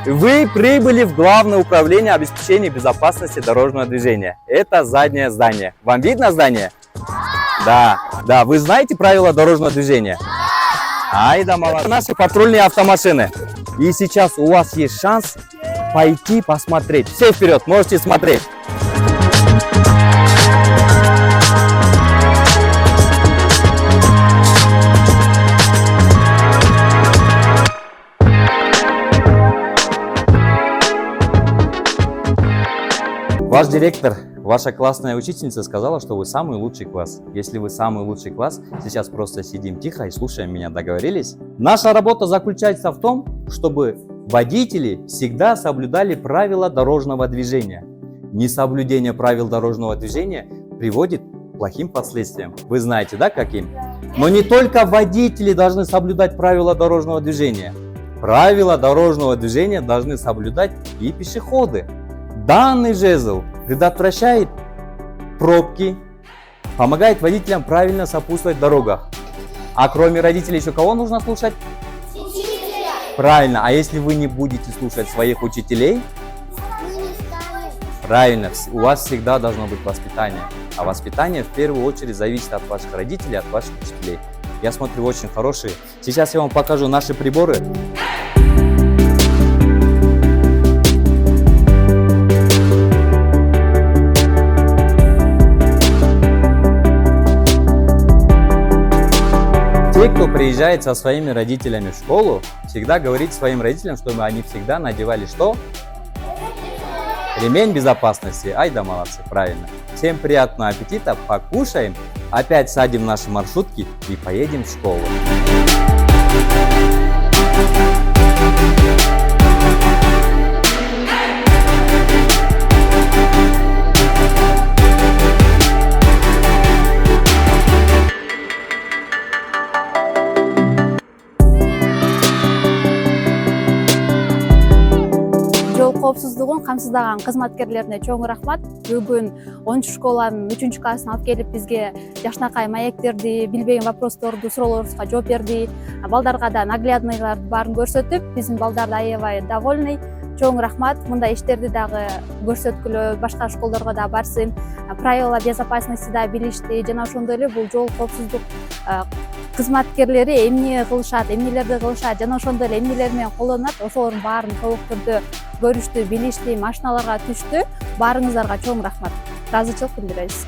Вы прибыли в Главное управление обеспечения безопасности дорожного движения. Это заднее здание. Вам видно здание? Да. Да. Вы знаете правила дорожного движения? Ай да молодцы. Наши патрульные автомашины. И сейчас у вас есть шанс пойти посмотреть. Все вперед, можете смотреть. Ваш директор, ваша классная учительница сказала, что вы самый лучший класс. Если вы самый лучший класс, сейчас просто сидим тихо и слушаем меня, договорились? Наша работа заключается в том, чтобы водители всегда соблюдали правила дорожного движения. Несоблюдение правил дорожного движения приводит к плохим последствиям. Вы знаете, да, каким? Но не только водители должны соблюдать правила дорожного движения. Правила дорожного движения должны соблюдать и пешеходы. Данный жезл предотвращает пробки, помогает водителям правильно сопутствовать в дорогах. А кроме родителей еще кого нужно слушать? Учителя. Правильно. А если вы не будете слушать своих учителей? Правильно. У вас всегда должно быть воспитание. А воспитание в первую очередь зависит от ваших родителей, от ваших учителей. Я смотрю, очень хорошие. Сейчас я вам покажу наши приборы. Те, кто приезжает со своими родителями в школу, всегда говорит своим родителям, чтобы они всегда надевали что? Ремень безопасности. Ай да молодцы, правильно. Всем приятного аппетита, покушаем, опять садим наши маршрутки и поедем в школу. Коопсуздугун камсыздаган кызматкерлерине чоң рахмат. Бүгүн 10 школанын 3 классына алып келип бизге жакшынакай маектерди, билбеген вопросторду, суроолорубузга жооп берди. Балдарга да наглядныйларды баарын көрсөтүп, биздин балдар да аябай довольный. Чоң рахмат. Мындай иштерди дагы көрсөткүлө, башка школдорго да барсын. Правила безопасности да билишти. Жана ошондой эле бул жол коопсуздук кызматкерлери эмне кылышат, эмнелерди кылышат, жана ошондой эле эмнелер менен колдонот, ошолордун баарын толук түрдө көрүштү, билишти, машиналарга түштү. Баарыңыздарга чоң рахмат. Ыраазычылык билдиребиз.